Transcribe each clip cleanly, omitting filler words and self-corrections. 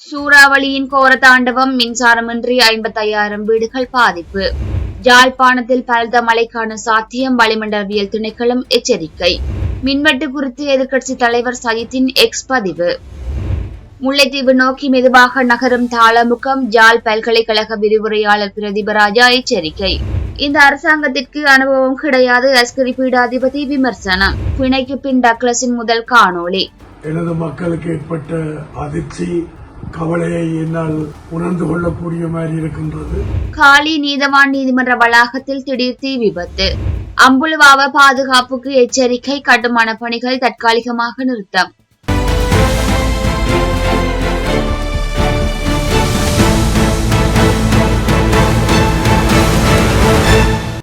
சூறாவளியின் கோர தாண்டவம், மின்சாரமின்றி 55,000 வீடுகள் பாதிப்பு. யாழ்ப்பாணத்தில் பலத்த மழைக்கான சாத்தியம், வளிமண்டலவியல் திணைக்களம் எச்சரிக்கை. மின்வெட்டு குறித்து எதிர்க்கட்சித் தலைவர் சஜித்தின் எக்ஸ் பதிவு. முல்லைத்தீவு நோக்கி மெதுவாக நகரும் தாளமுகம், யாழ் பல்கலைக்கழக விரிவுரையாளர் பிரதீபராஜா எச்சரிக்கை. இந்த அரசாங்கத்திற்கு அனுபவம் கிடையாது, லஷ்கரி பீடாதிபதி விமர்சனம். பிணைக்கு பின் டக்ளஸின் முதல் காணொளி. எனது மக்களுக்கு ஏற்பட்ட அதிர்ச்சி, கவலையை என்னால் உணர்ந்து கொள்ளக்கூடிய மாதிரி இருக்கின்றது. காலி நீதவான் நீதிமன்ற வளாகத்தில் திடீர் தீ விபத்து. அம்புலுவாவ பாதுகாப்புக்கு எச்சரிக்கை, கட்டுமான பணிகள் தற்காலிகமாக நிறுத்தம்.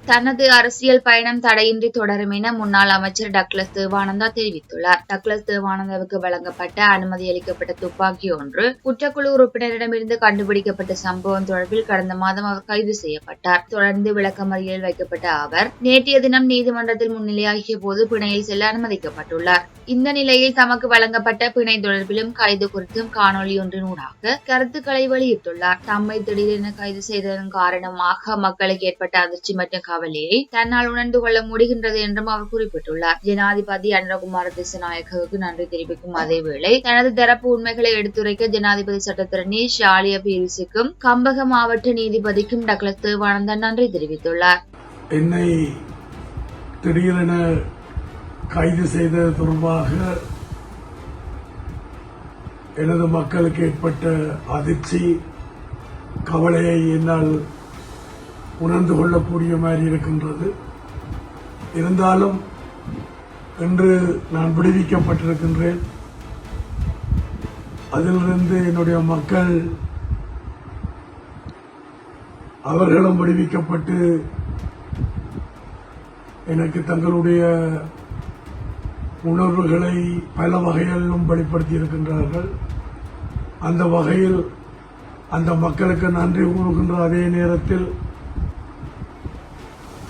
தனது அரசியல் பயணம் தடையின்றி தொடரும் என முன்னாள் அமைச்சர் டக்ளஸ் தேவானந்தா தெரிவித்துள்ளார். டக்ளஸ் தேவானந்தாவுக்கு வழங்கப்பட்ட அனுமதி அளிக்கப்பட்ட துப்பாக்கி ஒன்று குற்றக்குழு உறுப்பினரிடமிருந்து கண்டுபிடிக்கப்பட்ட சம்பவம் தொடர்பில் கடந்த மாதம் அவர் கைது செய்யப்பட்டார். தொடர்ந்து விளக்கமறியலில் வைக்கப்பட்ட அவர் நேற்றைய தினம் நீதிமன்றத்தில் முன்னிலையாகிய போது பிணையில் செல்ல அனுமதிக்கப்பட்டுள்ளார். இந்த நிலையில் தமக்கு வழங்கப்பட்ட பிணை தொடர்பிலும் கைது குறித்தும் காணொலி ஒன்றினூடாக கருத்துக்களை வெளியிட்டுள்ளார். தம்மை திடீரென கைது செய்ததன் காரணமாக மக்களுக்கு ஏற்பட்ட அதிர்ச்சி மற்றும் கவலையை தன்னால் உணர்ந்து கொள்ள முடிகின்றது என்றும் அவர் குறிப்பிட்டுள்ளார். ஜனாதிபதி அனுரகுமார திசாநாயக்கவுக்கு நன்றி தெரிவிக்கும் அதேவேளை தனது தரப்பு உண்மைகளை எடுத்துரைக்க ஜனாதிபதி சட்டத்தரணி ஷாலியா பீரிஸுக்கும் கம்பக மாவட்ட நீதிபதிக்கும் டக்ளஸ் தேவானந்தா நன்றி தெரிவித்துள்ளார். என்னை திடீரென கைது செய்தது தொடர்பாக எனது மக்களுக்கு ஏற்பட்ட அதிர்ச்சி, கவலையை என்னால் உணர்ந்து கொள்ளக்கூடிய மாதிரி இருக்கின்றது. இருந்தாலும் இன்று நான் விடுவிக்கப்பட்டிருக்கின்றேன். அதிலிருந்து என்னுடைய மக்கள் அவர்களும் விடுவிக்கப்பட்டு எனக்கு தங்களுடைய உணர்வுகளை பல வகைகளிலும் வெளிப்படுத்தி இருக்கின்றார்கள். அந்த வகையில் அந்த மக்களுக்கு நன்றி கூறுகின்ற அதே நேரத்தில்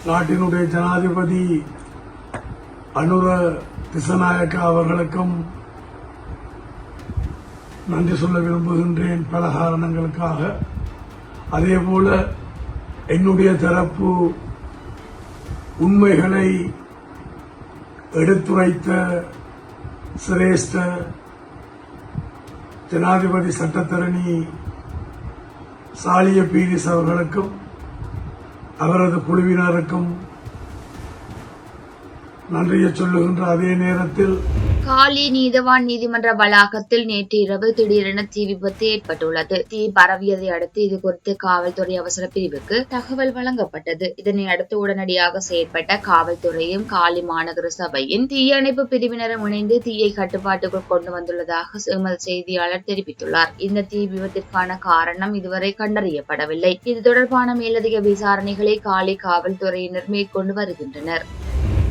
நாட்டினுடைய ஜனாதிபதி அனுர திசாநாயக்க அவர்களுக்கும் நன்றி சொல்ல விரும்புகின்றேன் பல காரணங்களுக்காக. அதேபோல என்னுடைய தரப்பு உண்மைகளை எடுத்துரைத்த சிரேஷ்ட ஜனாதிபதி சட்டத்தரணி சாலிய பீரிஸ் அவர்களுக்கும் அவரது குழுவினருக்கும் நன்றியை சொல்லுகின்ற அதே நேரத்தில் காலி நீதவான் நீதிமன்ற வளாகத்தில் நேற்று இரவு திடீரென தீ விபத்து ஏற்பட்டுள்ளது. தீ பரவியதை அடுத்து இது குறித்து காவல்துறை அவசர பிரிவுக்கு தகவல் வழங்கப்பட்டது. இதனை அடுத்து உடனடியாக செயற்பட்ட காவல்துறையும் காலி மாநகர சபையின் தீயணைப்பு பிரிவினரும் இணைந்து தீயை கட்டுப்பாட்டுக்குள் கொண்டு வந்துள்ளதாக எமது செய்தியாளர் தெரிவித்துள்ளார். இந்த தீ விபத்திற்கான காரணம் இதுவரை கண்டறியப்படவில்லை. இது தொடர்பான மேலதிக விசாரணைகளை காலி காவல்துறையினர் மேற்கொண்டு வருகின்றனர்.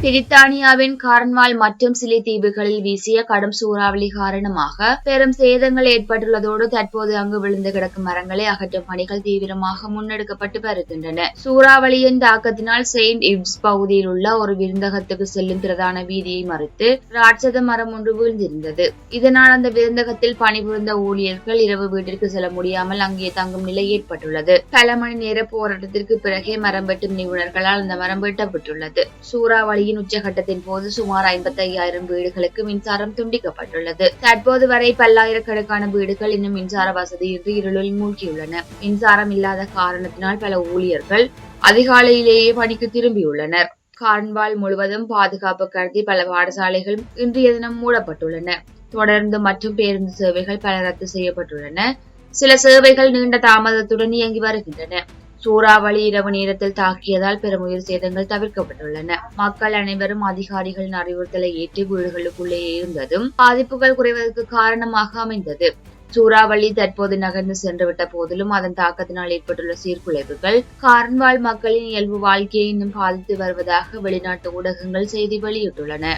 பிரித்தானியாவின் கார்ன்வால் மற்றும் சிலி தீவுகளில் வீசிய கடும் சூறாவளி காரணமாக பெரும் சேதங்கள் ஏற்பட்டுள்ளதோடு தற்போது அங்கு விழுந்து கிடக்கும் மரங்களை அகற்றும் பணிகள் தீவிரமாக முன்னெடுக்கப்பட்டு வருகின்றன. சூறாவளியின் தாக்கத்தினால் செயின்ட் இவ்ஸ் பகுதியில் உள்ள ஒரு விருந்தகத்துக்கு செல்லும் பிரதான வீதியை மறித்து ராட்சத மரம் ஒன்று வீழ்ந்திருந்தது. இதனால் அந்த விருந்தகத்தில் பணிபுரிந்த ஊழியர்கள் இரவு வீட்டிற்கு செல்ல முடியாமல் அங்கே தங்கும் நிலை ஏற்பட்டுள்ளது. பல மணி நேர போராட்டத்திற்கு பிறகே மரம் வெட்டும் நிபுணர்களால் அந்த மரம் வெட்டப்பட்டுள்ளது. சூறாவளியின் உச்சகட்டத்தின் போது சுமார் 55,000 வீடுகளுக்கு மின்சாரம் துண்டிக்கப்பட்டுள்ளது. தற்போது வரை பல்லாயிரக்கணக்கான வீடுகள் இன்னும் மின்சார வசதியின்றி இருளில் மூழ்கியுள்ளன. மின்சாரம் இல்லாத காரணத்தினால் பல ஊழியர்கள் அதிகாலையிலேயே பணிக்கு திரும்பியுள்ளனர். கார்ன்வால் முழுவதும் பாதுகாப்பு கருதி பல பாடசாலைகள் இன்றைய தினம் மூடப்பட்டுள்ளன. தொடர்ந்து மற்றும் பேருந்து சேவைகள் பல ரத்து செய்யப்பட்டுள்ளன. சில சேவைகள் நீண்ட தாமதத்துடன் இயங்கி வருகின்றன. சூறாவளி இரவு நேரத்தில் தாக்கியதால் பெரும் உயிர் சேதங்கள் தவிர்க்கப்பட்டுள்ளன. மக்கள் அனைவரும் அதிகாரிகளின் அறிவுறுத்தலை ஏற்று வீடுகளுக்குள்ளே இருந்ததும் பாதிப்புகள் குறைவதற்கு காரணமாக அமைந்தது. சூறாவளி தற்போது நகர்ந்து சென்றுவிட்ட போதிலும் அதன் தாக்கத்தினால் ஏற்பட்டுள்ள சீர்குலைவுகள் கார்ன்வால் மக்களின் இயல்பு வாழ்க்கையை இன்னும் பாதித்து வருவதாக வெளிநாட்டு ஊடகங்கள் செய்தி வெளியிட்டுள்ளன.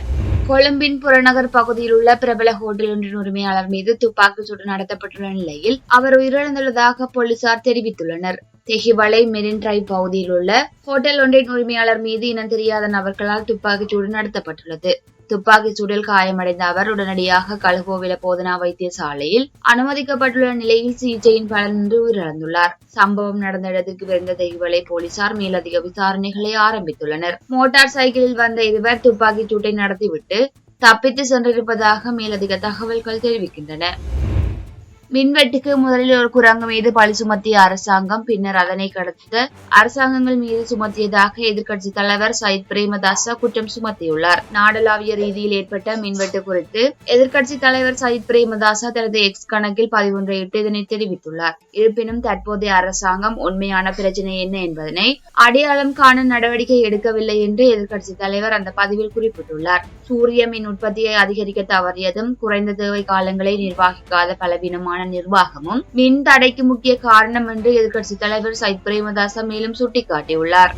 கொழும்பின் புறநகர் பகுதியில் உள்ள பிரபல ஹோட்டல் ஒன்றின் உரிமையாளர் மீது துப்பாக்கிச் சூடு நடத்தப்பட்டுள்ள நிலையில் அவர் உயிரிழந்துள்ளதாக போலீசார் தெரிவித்துள்ளனர். தெஹிவளை மெரின் டிரைவ் பகுதியில் உள்ள ஹோட்டல் ஒன்றின் உரிமையாளர் மீது இனம் தெரியாத நபர்களால் துப்பாக்கிச் சூடு நடத்தப்பட்டுள்ளது. துப்பாக்கி சூடில் காயமடைந்த அவர் உடனடியாக கழுகோவில போதனா வைத்தியசாலையில் அனுமதிக்கப்பட்டுள்ள நிலையில் சிகிச்சையின் பலனின்றி உயிரிழந்துள்ளார். சம்பவம் நடந்த இடத்திற்கு விரைந்த தெய்வலை போலீசார் மேலதிக விசாரணைகளை ஆரம்பித்துள்ளனர். மோட்டார் சைக்கிளில் வந்த இருவர் துப்பாக்கி சூட்டை நடத்திவிட்டு தப்பித்து சென்றிருப்பதாக மேலதிக தகவல்கள் தெரிவிக்கின்றன. மின்வெட்டுக்கு முதலில் ஒரு குரங்கு மீது பழி சுமத்திய அரசாங்கம் பின்னர் அதனை கடத்த அரசாங்கங்கள் மீது சுமத்தியதாக எதிர்க்கட்சி தலைவர் சயித் பிரேமதாச குற்றம் சுமத்தியுள்ளார். நாடளாவிய ரீதியில் ஏற்பட்ட மின்வெட்டு குறித்து எதிர்க்கட்சி தலைவர் சயித் பிரேமதாச தனது எக்ஸ் கணக்கில் பதிவொன்றையிட்டு இதனை தெரிவித்துள்ளார். இருப்பினும் தற்போதைய அரசாங்கம் உண்மையான பிரச்சனை என்ன என்பதனை அடையாளம் காண நடவடிக்கை எடுக்கவில்லை என்று எதிர்க்கட்சி தலைவர் அந்த பதிவில் குறிப்பிட்டுள்ளார். சூரிய மின் உற்பத்தியை அதிகரிக்க தவறியதும் குறைந்த தேவை காலங்களை நிர்வகிக்காத பலவீனமான நிர்வாகமும் மின் தடைக்கு முக்கிய காரணம் என்று எதிர்க்கட்சி தலைவர் சயித் பிரேமதாச மேலும் சுட்டிக்காட்டியுள்ளார்.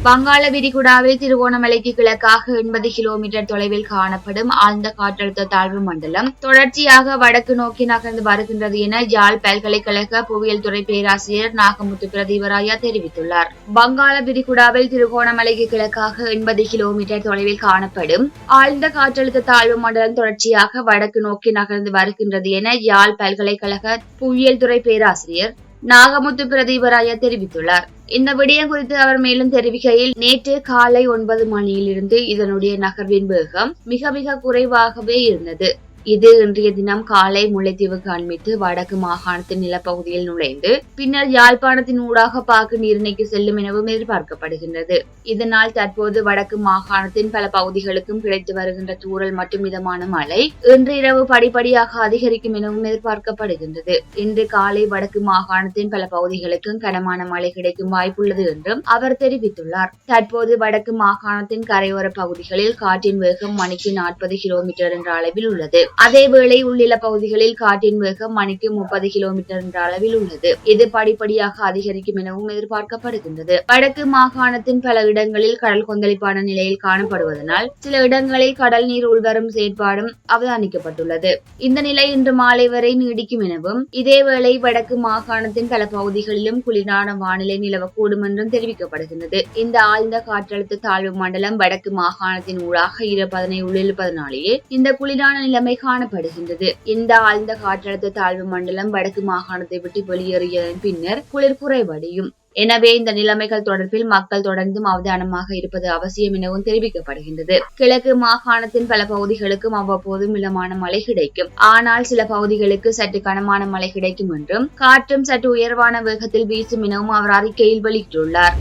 வங்காள விரிகுடாவில் திருகோணமலைக்கு கிழக்காக 80 கிலோமீட்டர் தொலைவில் காணப்படும் ஆழ்ந்த காற்றழுத்த தாழ்வு மண்டலம் தொடர்ச்சியாக வடக்கு நோக்கி நகர்ந்து வருகின்றது என யாழ் பல்கலைக்கழக புவியியல் துறை பேராசிரியர் நாகமுத்து பிரதீபராயா தெரிவித்துள்ளார். வங்காள விரிகுடாவில் திருகோணமலைக்கு கிழக்காக 80 கிலோமீட்டர் தொலைவில் காணப்படும் ஆழ்ந்த காற்றழுத்த தாழ்வு மண்டலம் தொடர்ச்சியாக வடக்கு நோக்கி நகர்ந்து வருகின்றது என யாழ் பல்கலைக்கழக புவியியல் துறை பேராசிரியர் நாகமுத்து பிரதீபராயா தெரிவித்துள்ளார். இந்த விடயம் குறித்து அவர் மேலும் தெரிவிக்கையில், நேற்று காலை 9 மணியிலிருந்து இதனுடைய நகர்வின் வேகம் மிக மிக குறைவாகவே இருந்தது. இது இன்றைய தினம் காலை முல்லைத்தீவுக்கு அண்மித்து வடக்கு மாகாணத்தின் நிலப்பகுதியில் நுழைந்து பின்னர் யாழ்ப்பாணத்தின் ஊடாக பாக்கு நீரிணைக்கு செல்லும் எனவும் எதிர்பார்க்கப்படுகின்றது. இதனால் தற்போது வடக்கு மாகாணத்தின் பல பகுதிகளுக்கும் கிடைத்து வருகின்ற தூறல் மற்றும் மிதமான மழை இன்று இரவு படிப்படியாக அதிகரிக்கும் எனவும் எதிர்பார்க்கப்படுகின்றது. இன்று காலை வடக்கு மாகாணத்தின் பல பகுதிகளுக்கும் கனமான மழை கிடைக்கும் வாய்ப்புள்ளது என்றும் அவர் தெரிவித்துள்ளார். தற்போது வடக்கு மாகாணத்தின் கரையோர பகுதிகளில் காற்றின் வேகம் மணிக்கு 40 கிலோமீட்டர் என்ற அளவில் உள்ளது. அதேவேளை உள்ளில பகுதிகளில் காற்றின் வேகம் மணிக்கு 30 கிலோமீட்டர் என்ற அளவில் உள்ளது. இது படிப்படியாக அதிகரிக்கும் எனவும் எதிர்பார்க்கப்படுகின்றது. வடக்கு மாகாணத்தின் பல இடங்களில் கடல் கொந்தளிப்பான நிலையில் காணப்படுவதனால் சில இடங்களில் கடல் நீர் உள்வரும் செயற்பாடும் அவதானிக்கப்பட்டுள்ளது. இந்த நிலை இன்று மாலை வரை நீடிக்கும் எனவும் இதேவேளை வடக்கு மாகாணத்தின் பல பகுதிகளிலும் குளிரான வானிலை நிலவக்கூடும் என்றும் தெரிவிக்கப்படுகின்றது. இந்த ஆழ்ந்த காற்றழுத்த தாழ்வு மண்டலம் வடக்கு மாகாணத்தின் ஊடாக 15 உள்ளிழுப்பதனாலேயே இந்த குளிரான நிலைமை காணப்படுகின்றது. இந்த ஆழ்ந்த காற்றழுத்த தாழ்வு மண்டலம் வடக்கு மாகாணத்தை விட்டு வெளியேறியதன் பின்னர் குளிர் குறைவடையும். எனவே இந்த நிலைமைகள் தொடர்பில் மக்கள் தொடர்ந்தும் அவதானமாக இருப்பது அவசியம் எனவும் தெரிவிக்கப்படுகின்றது. கிழக்கு மாகாணத்தின் பல பகுதிகளுக்கும் அவ்வப்போது மிதமான மழை கிடைக்கும். ஆனால் சில பகுதிகளுக்கு சற்று கனமான மழை கிடைக்கும் என்றும் காற்றும் சற்று உயர்வான வேகத்தில் வீசும் எனவும் அவர் அறிக்கையில் வெளியிட்டுள்ளார்.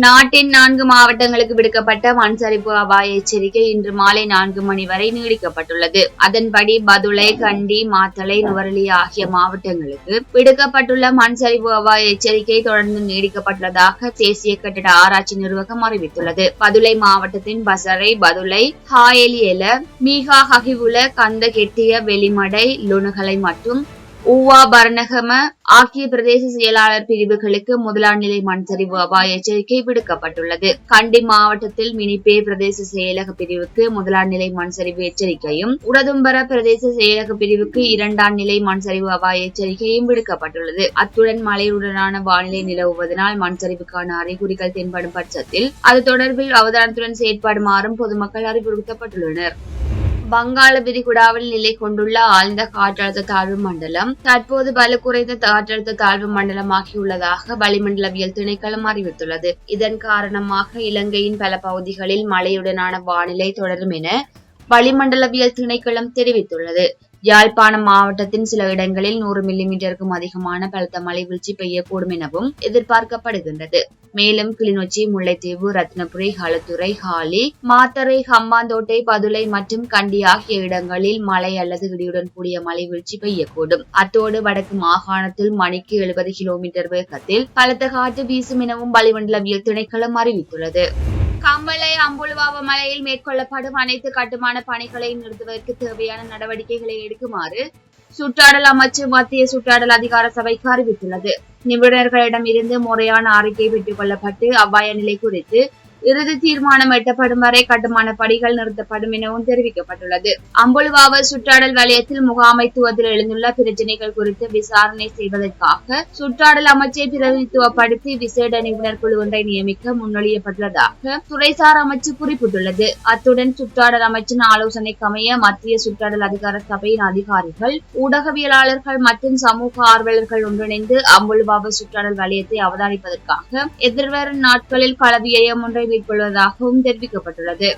நாட்டின் 4 மாவட்டங்களுக்கு விடுக்கப்பட்ட மண்சரிவு அபாய எச்சரிக்கை இன்று மாலை 4 மணி வரை நீடிக்கப்பட்டுள்ளது. அதன்படி பதுளை, கண்டி, மாத்தளை, நுவரெலியா ஆகிய மாவட்டங்களுக்கு விடுக்கப்பட்டுள்ள மண்சரிவு அபாய எச்சரிக்கை தொடர்ந்து நீடிக்கப்பட்டுள்ளதாக தேசிய கட்டட ஆராய்ச்சி நிறுவனம் அறிவித்துள்ளது. பதுளை மாவட்டத்தின் பசறை, பதுளை, ஹாயலியல, மீகா, ஹகிவுல, கந்த கெட்டிய, வெளிமடை, லுணுகலை மற்றும் ஊவா பரணகம ஆகிய பிரதேச செயலாளர் பிரிவுகளுக்கு முதலாம் நிலை மண்சரிவு அபாய எச்சரிக்கை விடுக்கப்பட்டுள்ளது. கண்டி மாவட்டத்தில் மினிப்பே பிரதேச செயலக பிரிவுக்கு முதலாம் நிலை மண்சரிவு எச்சரிக்கையும், உடதும்பர பிரதேச செயலக பிரிவுக்கு 2ஆம் நிலை மண்சரிவு அபாய எச்சரிக்கையும் விடுக்கப்பட்டுள்ளது. அத்துடன் மழையுடனான வானிலை நிலவுவதனால் மண்சரிவுக்கான அறிகுறிகள் தென்படும் பட்சத்தில் அது தொடர்பில் அவதானத்துடன் செயற்படுமாறும் பொதுமக்கள் அறிவுறுத்தப்பட்டுள்ளனர். வங்காள விரிகுடாவில் நிலை கொண்டுள்ள ஆழ்ந்த காற்றழுத்த தாழ்வு மண்டலம் தற்போது பல குறைந்த காற்றழுத்த தாழ்வு மண்டலமாகியுள்ளதாக வளிமண்டலவியல் திணைக்களம் அறிவித்துள்ளது. இதன் காரணமாக இலங்கையின் பல பகுதிகளில் மழையுடனான வானிலை தொடரும் என வளிமண்டலவியல் திணைக்களம் தெரிவித்துள்ளது. யாழ்ப்பாணம் மாவட்டத்தின் சில இடங்களில் 100 மில்லிமீட்டருக்கும் அதிகமான பலத்த மழை வீழ்ச்சி பெய்யக்கூடும் எனவும் எதிர்பார்க்கப்படுகின்றது. மேலும் கிளிநொச்சி, முல்லைத்தீவு, ரத்னபுரி, களுத்துறை, ஹாலி, மாத்தறை, ஹம்பாந்தோட்டை, பதுளை மற்றும் கண்டி ஆகிய இடங்களில் மழை அல்லது இடியுடன் கூடிய மழை வீழ்ச்சி பெய்யக்கூடும். அத்தோடு வடக்கு மாகாணத்தில் மணிக்கு 70 கிலோமீட்டர் வேகத்தில் பலத்த காற்று வீசும் எனவும் வளிமண்டலவியல் திணைக்களம் அறிவித்துள்ளது. கம்பளை, அம்புலுவாவ மலையில் மேற்கொள்ளப்படும் அனைத்து கட்டுமான பணிகளை நிறுத்துவதற்கு தேவையான நடவடிக்கைகளை எடுக்குமாறு சுற்றாடல் அமைச்சு மத்திய சுற்றாடல் அதிகார சபைக்கு அறிவித்துள்ளது. நிபுணர்களிடம் இருந்து முறையான அறிக்கை பெற்றுக் கொள்ளப்பட்டு அபாய நிலை குறித்து இறுதி தீர்மானம் எட்டப்படும் வரை கட்டுமான பணிகள் நிறுத்தப்படும் எனவும் தெரிவிக்கப்பட்டுள்ளது. அம்புலுவாவ சுற்றாடல் வலயத்தில் முகாமைத்துவத்தில் எழுந்துள்ள பிரச்சினைகள் குறித்து விசாரணை செய்வதற்காக சுற்றாடல் அமைச்சை பிரதிநிதித்துவப்படுத்தி விசேட நிபுணர் குழு ஒன்றை நியமிக்க முன்மொழியப்பட்டுள்ளதாக துறைசார் அமைச்சு குறிப்பிட்டுள்ளது. அத்துடன் சுற்றாடல் அமைச்சின் ஆலோசனைக்கமைய மத்திய சுற்றாடல் அதிகார சபையின் அதிகாரிகள், ஊடகவியலாளர்கள் மற்றும் சமூக ஆர்வலர்கள் ஒன்றிணைந்து அம்புலுவாவ சுற்றாடல் வலயத்தை அவதானிப்பதற்காக எதிர்வரும் நாட்களில் களவியயம் ஒன்றை மேற்கொள்வதாகவும் தெரிவிக்கப்பட்டுள்ளது.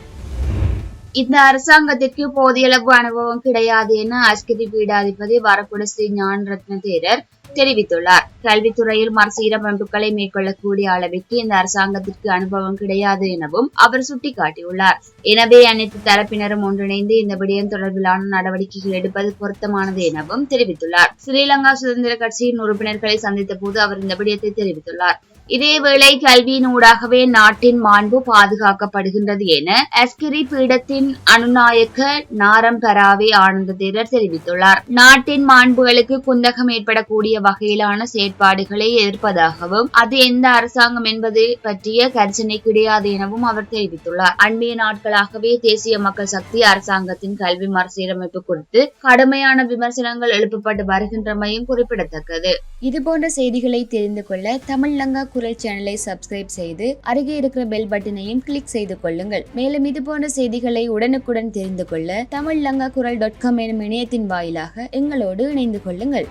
இந்த அரசாங்கத்திற்கு போதியளவு அனுபவம் கிடையாது என அஸ்கிரி பீடாதிபதி வரக்குட ஸ்ரீ ஞானரத்ன தேரர் தெரிவித்துள்ளார். கல்வித்துறையில் மறுசீரமைப்புகளை மேற்கொள்ளக்கூடிய அளவிற்கு இந்த அரசாங்கத்திற்கு அனுபவம் கிடையாது எனவும் அவர் சுட்டிக்காட்டியுள்ளார். எனவே அனைத்து தரப்பினரும் ஒன்றிணைந்து இந்த விடயம் தொடர்பிலான நடவடிக்கைகள் எடுப்பது பொருத்தமானது எனவும் தெரிவித்துள்ளார். ஸ்ரீலங்கா சுதந்திர கட்சியின் உறுப்பினர்களை சந்தித்த போது அவர் இந்த விடயத்தை தெரிவித்துள்ளார். இதேவேளை கல்வியின் ஊடாகவே நாட்டின் மாண்பு பாதுகாக்கப்படுகின்றது என அஸ்கிரி பீடத்தின் அனுநாயக்க நாரம்பராவே ஆனந்த தேரர் தெரிவித்துள்ளார். நாட்டின் மாண்புகளுக்கு குந்தகம் ஏற்படக்கூடிய வகையிலான செயற்பாடுகளை எதிர்ப்பதாகவும் அது எந்த அரசாங்கம் என்பது பற்றிய கரிசனை கிடையாது எனவும் அவர் தெரிவித்துள்ளார். அண்மைய நாட்களாகவே தேசிய மக்கள் சக்தி அரசாங்கத்தின் கல்வி மறுசீரமைப்பு குறித்து கடுமையான விமர்சனங்கள் எழுப்பப்பட்டு வருகின்றமையும் குறிப்பிடத்தக்கது. இதுபோன்ற செய்திகளை தெரிந்து கொள்ள தமிழ்லங்கா குரல் சேனலை சப்ஸ்கிரைப் செய்து அருகே இருக்கிற பெல் பட்டனையும் கிளிக் செய்து கொள்ளுங்கள். மேலும் இதுபோன்ற செய்திகளை உடனுக்குடன் தெரிந்து கொள்ள தமிழ்லங்காகுரல்.com எனும் இணையத்தின் வாயிலாக எங்களோடு இணைந்து கொள்ளுங்கள்.